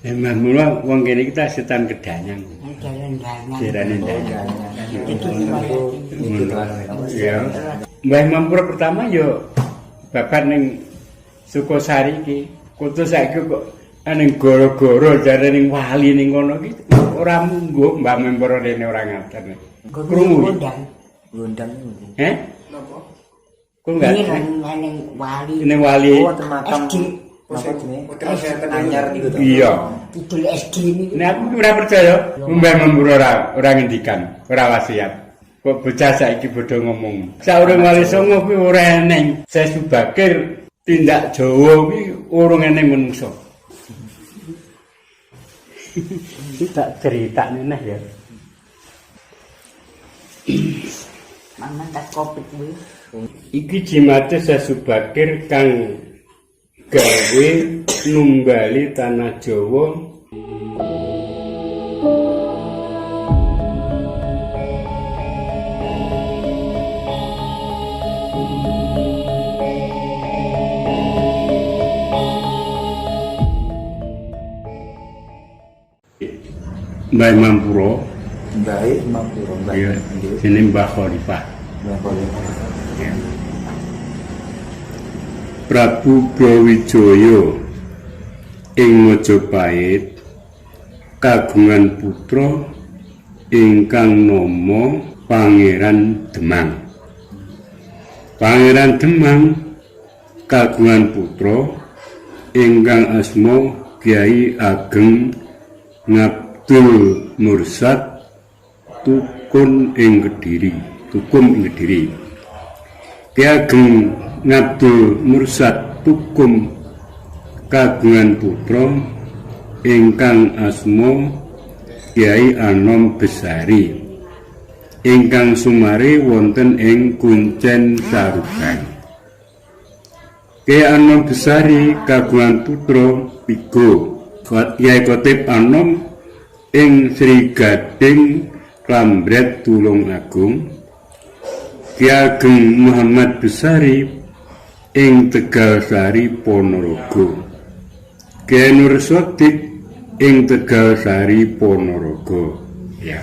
Mas mula wong kene kita setan kedanyang. Kedanyang. Ya. Mbah Mampura pertama yo babat ning Sukosari iki. Kudu saiki kok ning goro-goro jare ning wali ning kono iki ora munggo Mbah Mampura rene ora ngaten. Krungu. Gondang. Napa? Kok enggak ning wali. Ning wali. Oh, temakam. Apa jenenge? Anyar niku to. Iya. Kidul SD niku. Nek aku ora percaya, Mbah Mampura ora ngendikan, ora wasiat. Kok bocah saiki padha ngomong. Saurung Wali Songo kuwi ora eneng. Saya Subakir tindak Jawa kuwi urung eneng menungso. Iki tak critakne nah ya. Mana tak kopi kuwi. Iki jimate Saya Subakir kang gawe nunggali tanah Jawa. Mbah Mampura. Iya, sini Mbah Khalifah. Ya. Prabu Brawijaya ing Majapahit kagungan putra ingkang nama Pangeran Demang. Pangeran Demang kagungan putra ingkang asma Kyai Ageng Ngabdul Mursad Tukum ing Kediri. Kyai Ageng Ngabdul Mursad Tukum kagungan putra ingkang asma Kyai Anom Besari ingkang sumari wonten ing Kuncèn Sarukan. Kyai Anom Besari kagungan putra pigo Kyai Khatib Anom ing Sri Gading Klambret Tulungagung. Kyai Ageng Muhammad Besari ing Tegalsari Ponorogo. Kyai Nur Sodik ing Tegalsari Ponorogo. Ya.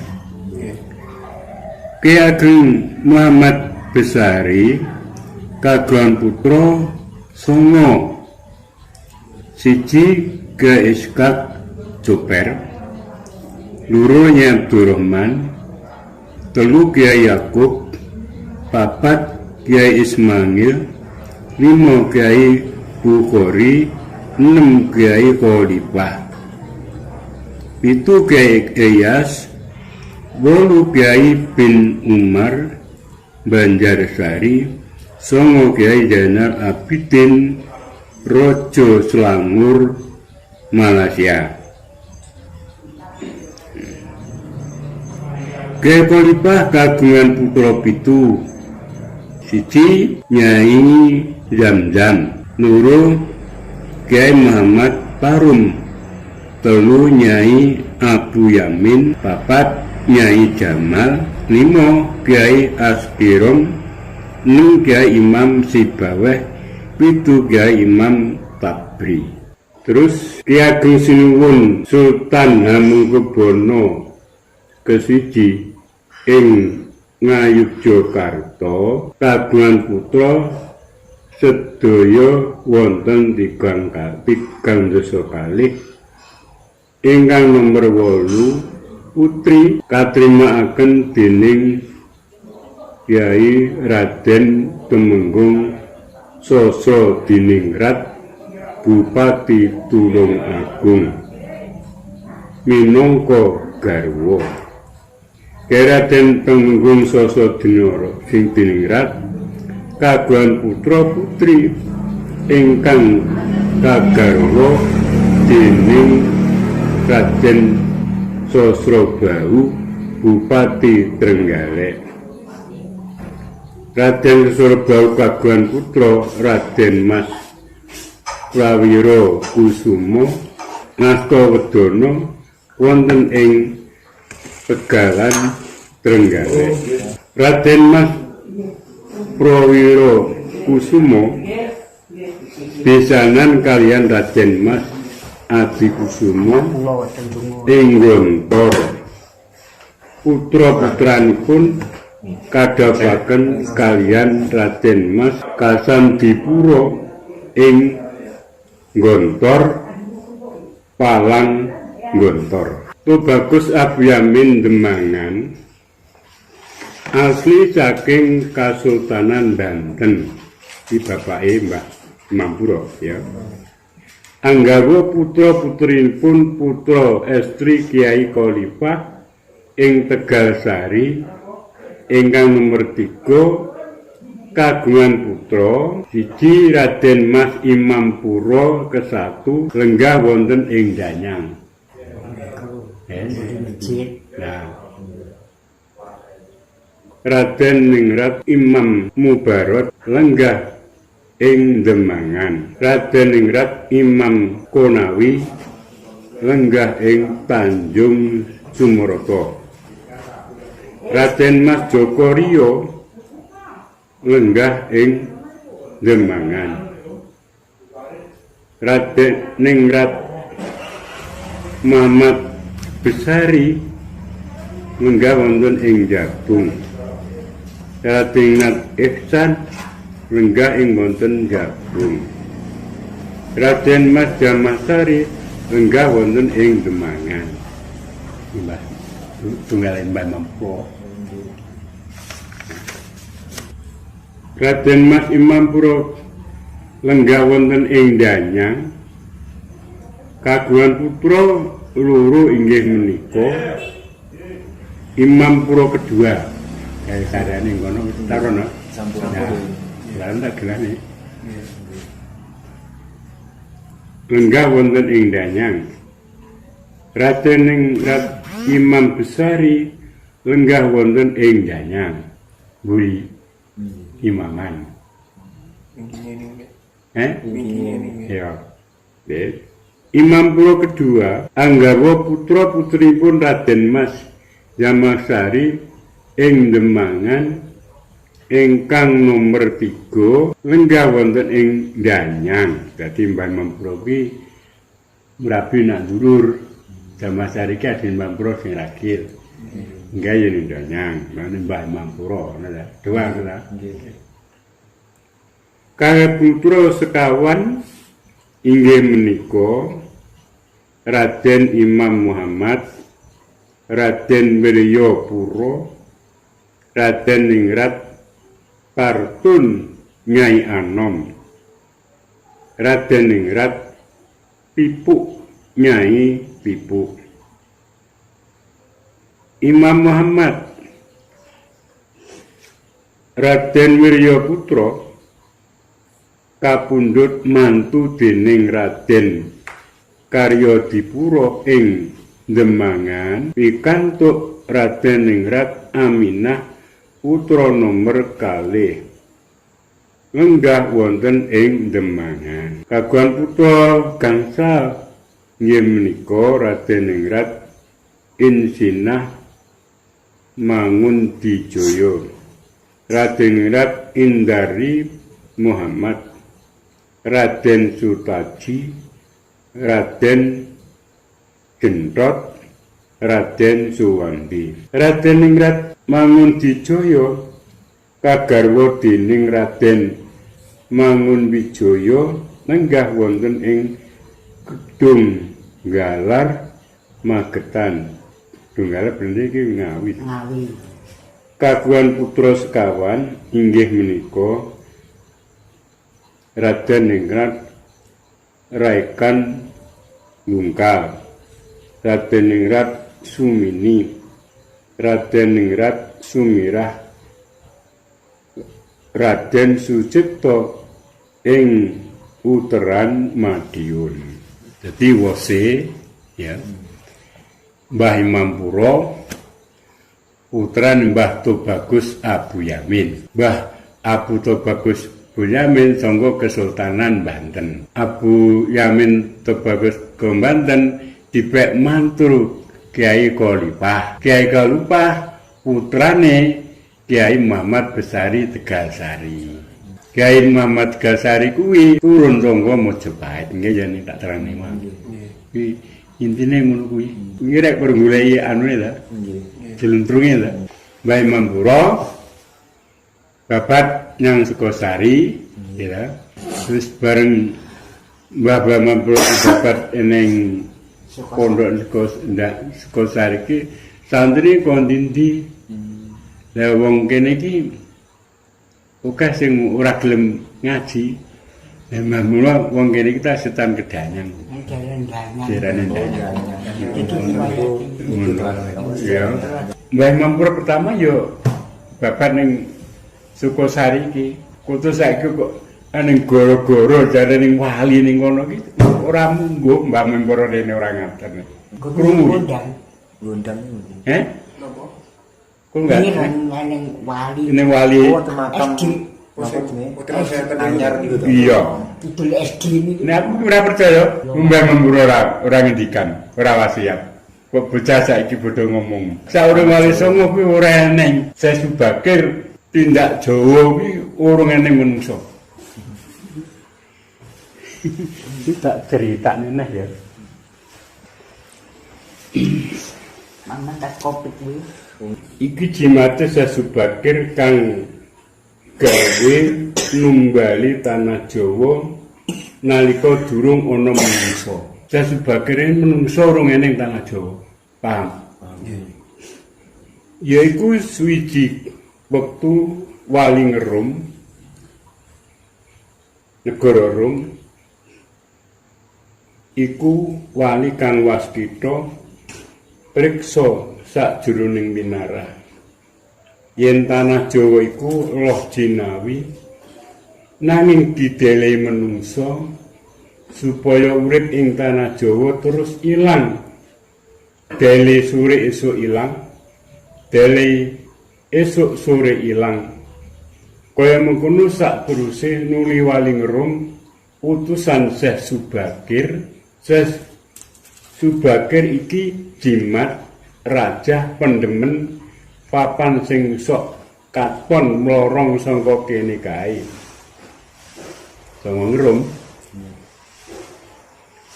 Kyai Ageng Muhammad Besari kagungan putra songo. Siji Kyai Ishak Joper, loro Nyai Abdurrahman, telu Kyai Yakub, papat Kyai Ismail, 5 Kyai Bukhari, 6 Kyai Khalifah, 7 Kyai Iyas, 8 Kyai bin Umar Banjarsari, 9 Kyai Zainal Abidin Raja Selangor Malaysia. Kyai Khalifah kagungan putra 7. Siji Nyai Zamzam, loro Kyai Muhammad Parum, telu Nyai Abu Yamin, papat Nyai Jamal, 5 Kyai Aspirom, 6 Kyai Imam Sibaweh, 7 Kyai Imam Tabri. Terus Kyai Ageng Sinuwun Sultan Hamengkubuwana kesiji ing Ngayogyakarta kagungan putra sedaya wonten 3 dasa kalih. Ingkang nomor 8 putri katrimakaken dening Kyai Raden Temenggung Sasa Diningrat Bupati Tulungagung minangka garwa. Kyai Raden Temenggung Sasa Diningrat kagungan putra putri ingkang kagarwa dening Raden Sosrobau Bupati Trenggalek. Raden Sosrobau kagungan putra Raden Mas Prawiro Kusuma Nastawedana wonten ing Tegalan Trenggalek. Raden Mas Prawiro Kusuma besanan kaliyan Raden Mas Adikusumo Pulau Tentungo. ing Gontor. Putra-putranipun kadabaken kaliyan Raden Mas Kasandipura ing Gontor Palang Gontor. Tubagus Abuyamin Demangan asli saking Kasultanan Banten. Di bapake Mbah Mampura ya. Anggawa putra-putrinipun putra estri Kiai Khalifah ing Tegalsari ingkang nomor 3 kagungan putra siji Raden Mas Imampura ke-1 lenggah wonten ing Danyang. Nah, Raden Ningrat Imam Mubarot lenggah ing Demangan. Raden Ningrat Imam Konawi lenggah ing Tanjung Sumoroto. Raden Mas Joko Rio lenggah ing Demangan. Raden Ningrat Muhammad Besari lenggah wonten ing Jagung. Raden Ningrat Ihsan lenggah ing wonten Jagung. Raden Mas Jamasari lenggah wonten ing Demangan. Mbah tunggal Mbah Mampura. Raden Mas Imampura lenggah wonten ing Danyang. Kagungan putra loro inggih menika Imampura kedua. Kaya sarane ngono tarono. Sampurna. Lan tak gelane. Lenggah wonten ing Danyang. Raden Ningrat Imam Besari lenggah wonten ing Danyang. Buri imaman. Ya. Imampura kedua anggawa putra-putripun Raden Mas Jamasari ing Demangan ingkang nomor 3 lenggah wonten ing Danyang. Dadi Mbah Mampura kuwi mrabi nak ndulur. Jamasari ki Raden Mampura sing ragil. Nggih yen ing Danyang, Mbah Mampura ngono dua ta. Kalih putra sekawan inggih menika Raden Imam Muhammad, Raden Wiryapura, Raden Ningrat Partun Nyai Anom, Raden Ningrat Pipuk Nyai Pipuk. Imam Muhammad, Raden Wiryaputra kapundhut mantu dening Raden Karyadipura ing Demangan pikantuk Raden Ningrat Aminah putra nomor 2 lenggah wonten ing Demangan. Kagungan putra gangsal inggih menika Raden Ningrat Insinah Mangundijoyo, Raden Ningrat Indari Muhammad, Raden Sutaji, Raden Gentot, Raden Suwandi. Raden Ningrat Mangundijoyo kagarwa dening Raden Mangunwijaya lenggah wonten ing Gedung Galar Magetan. Tunggal bener iki Ngawi. Kagungan putra sekawan inggih menika Raden Ningrat Raikan Wungkal, Raden Ningrat Sumini, Raden Ningrat Sumirah, Raden Sucipto ing Uteran Madiun. Jadi wose ya Mbah Imampura putrane Mbah Tubagus Abu Yamin. Mbah Abu Tubagus Abu Yamin sangga Kesultanan Banten. Abu Yamin Tubagus ke Banten dipek mantu Kiai Khalifah. Kiai Khalifah putrane Kiai Muhammad Besari Tegalsari. Kiai Muhammad Tegalsari kuwi turun sangga Mojopahit. Nggih yen tak terangne mawon. Kuwi intine ngono kuwi. Kuwi rek pergulai anune ta. Nggih. Jeluntrunge ta. Mbah Imam Pura babat nyang Sukosari, ya. Terus bareng Mbah Imam Pura babat eneng pondok Sukosari ki santri kondindi. Lah wong kene iki akeh sing ora gelem ngaji. Lah mula wong kene kita setan kedanyang. Jarane danyang. Ya. Mbah Imam Pura pertama yo babat ning Sukosari iki. Kudu saiki kok ning goro-goro jare ning wali ning kono iki ora mungguh Mbah Imam Pura rene ora ngaten. Krungu. Gondang. Napa? Kok enggak? Ning wali. Ning wali. Oh, temakam. Anyar niku to. Iya. Kidul SD niku. Nek aku ora percaya, Mbah Imam Pura ora ngendikan, ora wasiat. Kok bocah saiki bodho ngomong. Saurung wali songo kuwi ora eneng. Saya Subakir tindak Jawa kuwi urung eneng menungso. Tak cerita neh ya. Mama tak kopi kuwi. Iki jimate Saya Subakir kang gawe numbali tanah Jawa nalika durung ana menungso. Saya Subakir menungso urung eneng tanah Jawa. Paham? Yaiku suwiji wektu wali ngerum negara Rum iku wali kang waskita priksa sajroning minara yen tanah Jawa iku loh jinawi nanging didelehi menungso supaya urip ing tanah Jawa terus ilang dele sore esuk ilang dele esuk sore ilang kaya mengkono sak teruse nuli wali ngerum utusan Syekh Subakir. Syekh Subakir iki jimat raja pendemen papan sing sok katon mlorong saka kene kae. Sanga ngerum.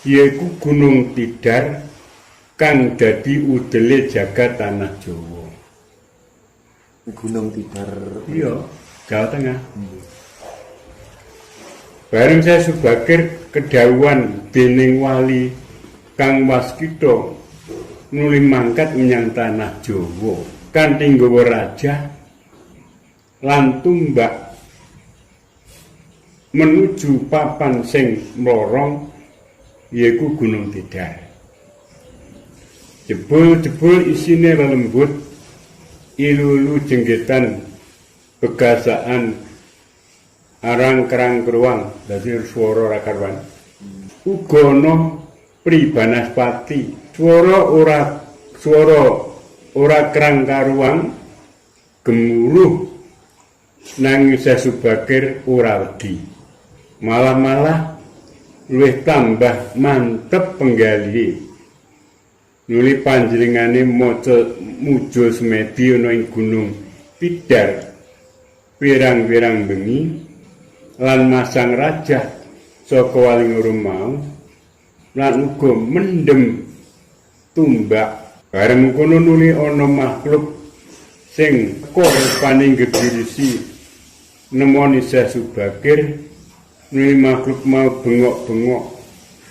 Yaiku Gunung Tidar kang dadi udele jagat tanah Jawa. Gunung Tidar. Iya, Jawa Tengah. Bareng Saya Subakir kedhawuhan dening wali kang waskita nuli mangkat menyang tanah Jawa kanthi nggawa raja lan tumbak menuju papan sing mlorong yaiku Gunung Tidar. Jebul-jebul isine lelembut ilulu jenggetan begasaan arang kerang keruang dadi swara ra karuan. Uga ana pribanaspati swara ora kerang karuang gemuruh nanging Saya Subakir ora wedi. Malah luwih tambah mantep penggali. Nuli panjenengane maca muja semedi ana ing Gunung Tidar pirang-pirang bengi lan masang raja saka wali ngerum mau lan uga mendem tumbak. Bareng kono nuli ana makhluk sing korupane gegirisi nemoni Syekh Subakir. Nuli makhluk mau bengok-bengok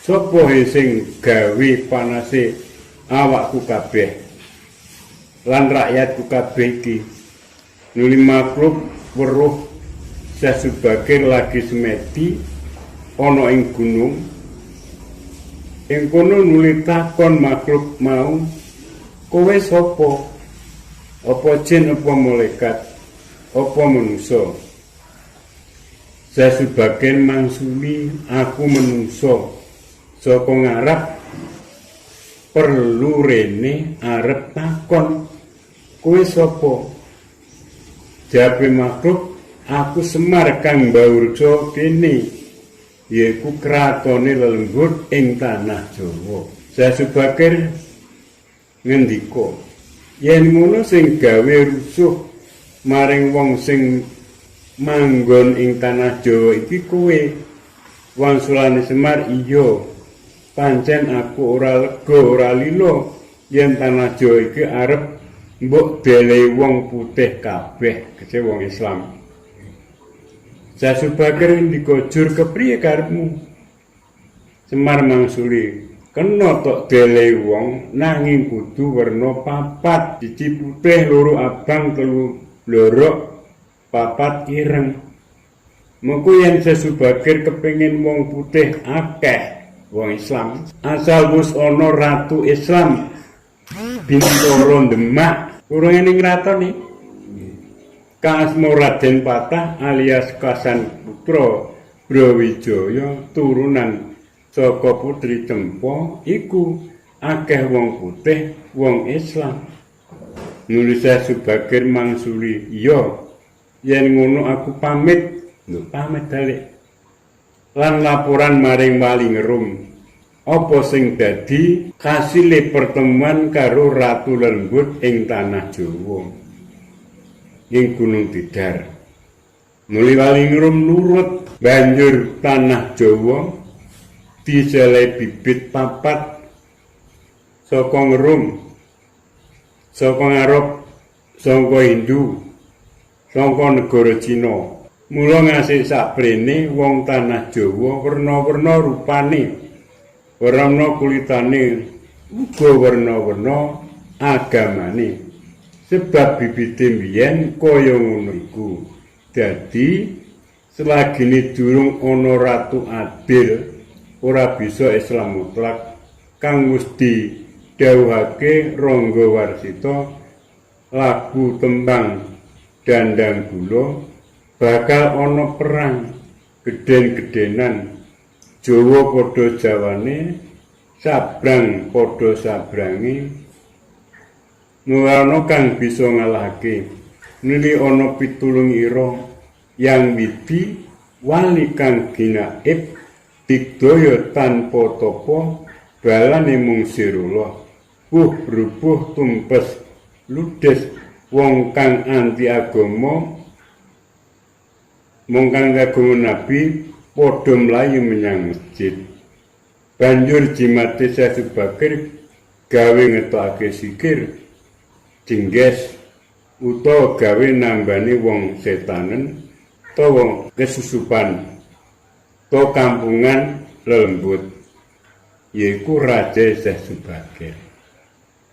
sapa sing gawe panase awakku kabeh lan rakyatku kabeh iki. Nuli makhluk weruh Syekh Subakir lagi semedi ana ing gunung. Ing kono nuli takon makhluk mau, kowe sapa? Apa jin apa malaikat? Apa manungsa? Syekh Subakir mangsuli, aku manungsa saka ngarep perlu rene arep takon kowe sapa? Jawabe makhluk, aku Semar kang Baurja kene, yaiku kratone lelembut ing tanah Jawa. Syekh Subakir ngendika, yen ngono sing gawe rusuh maring wong sing manggon ing tanah Jawa iki kowe. Wangsulane Semar, iya, pancen aku ora lega ora lilo yen tanah Jawa iki arep mbok delehi wong putih kabeh kece wong Islam. Jasubakir ndika jur kepriye karepmu? Semar mangsuli, kena tok delehi wong nanging kudu werna papat, siji putih, loro abang, telu blorok, papat ireng. Mengko yen Jasubakir kepengin wong putih akeh wong Islam, asal wis ana ratu Islam Bintoro Demak urung ning ratone Kasmo Raden Patah alias Kasan Putra Brawijaya turunan saka Putri Cempa iku akeh wong putih wong Islam. Nulis Jasubakir mangsuli, iya yen ngono aku pamit balik lan laporan maring Wali Ngerum apa sing dadi kasile pertemuan karo Ratu Lembut ing tanah Jawa ing Gunung Tidar. Nuli Wali Ngerum nurut banjur tanah Jawa dijalehi bibit papat saka Ngerum, saka Arab, saka Hindu, saka negara Cina. Mula ngasih saprene wong tanah Jawa werna-werna rupane, werna kulitane, uga werna-werna agamane. Sebab bibite mbiyen kaya ngono iku. Dadi selagine durung ana ratu adil, ora bisa Islam mutlak kang wis didhawuhake Rangga Warsita lagu tembang Dandang Gula. Bakal ana perang gedhen-gedhenan Jawa padha Jawane sabrang padha sabrange nuwana kang bisa ngalahake nili ana pitulung ira yang widi wali kang ginaib digdaya tanpa tapa balane mung sirula rubuh tumpes ludes wong kang anti agama mongkang kagum Nabi padha mlayu menyang masjid. Banjur jimate Jasubakir gawe ngetokake sikir jengges utawa gawe nambani wong setanen utawa kesusupan utawa kampungan lembut yaiku Raja Jasubakir.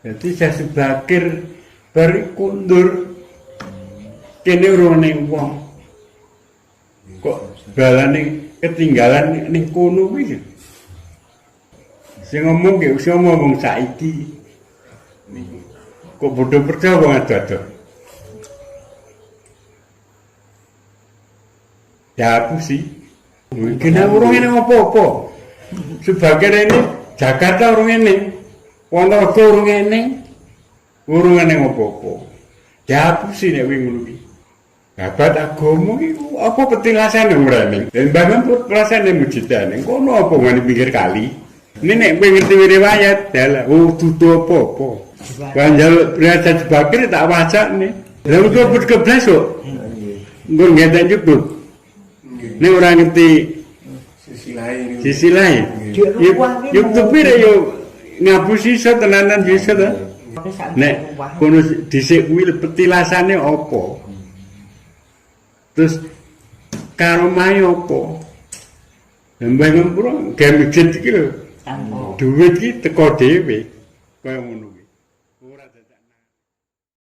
Jadi Jasubakir bari kundur kene urune wong kok balane ketinggalan ning kono kuwi. Sing ngomong ki usia ngomong saiki. Kok bodho percaya wong ado-ado. Ya aku sih. Mungkin urung ngene apa-apa. Sebagian ini Jakarta urung ngene. Ponorogo urung ngene. Urung ngene apa-apa. Ya aku sih nek wingi ngono ki. Babat agama iku apa petilasane mrene. Dan bangun petilasane mujidane. Kono apa ngene pinggir kali. Ini nek kowe ngerti riwayat, dalah dudu apa-apa. Banjal Raja Jasubakir tak wacane. Lha kok keblas kok. Nggon ngeten jebul. Nek ora ngerti sisi lain. YouTube yo ngapusi iso tenanan iso ta. Nek kono dhisik kuwi petilasane apa? Terus karo mae apa? Mbah ngempura gawe masjid iki lho. Duit iki teko dhewe. Kaya ngono kuwi. Ora dadak